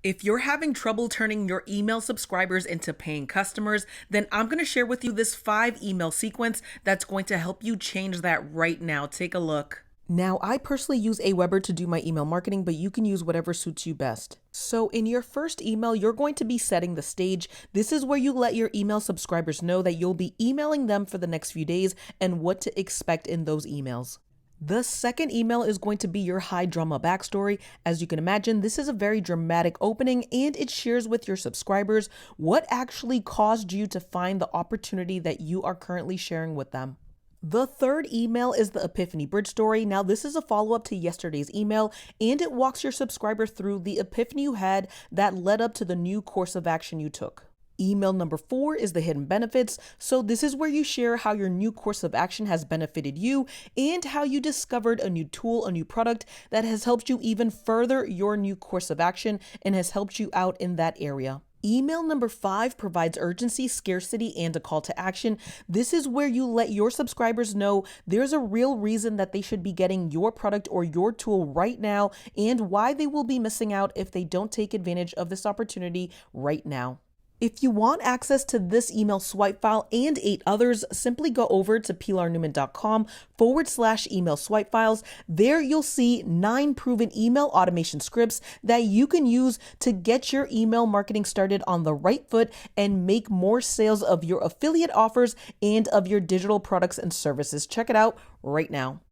If you're having trouble turning your email subscribers into paying customers, then I'm going to share with you this 5 email sequence that's going to help you change that right now. Take a look. Now, I personally use Aweber to do my email marketing, but you can use whatever suits you best. So in your first email, you're going to be setting the stage. This is where you let your email subscribers know that you'll be emailing them for the next few days and what to expect in those emails. The second email is going to be your high drama backstory. As you can imagine, this is a very dramatic opening and it shares with your subscribers what actually caused you to find the opportunity that you are currently sharing with them. The third email is the Epiphany Bridge story. Now, this is a follow-up to yesterday's email, and it walks your subscriber through the epiphany you had that led up to the new course of action you took. Email number 4 is the hidden benefits. So this is where you share how your new course of action has benefited you and how you discovered a new tool, a new product that has helped you even further your new course of action and has helped you out in that area. Email number 5 provides urgency, scarcity, and a call to action. This is where you let your subscribers know there's a real reason that they should be getting your product or your tool right now and why they will be missing out if they don't take advantage of this opportunity right now. If you want access to this email swipe file and 8 others, simply go over to pilarnewman.com/email swipe files. There you'll see 9 proven email automation scripts that you can use to get your email marketing started on the right foot and make more sales of your affiliate offers and of your digital products and services. Check it out right now.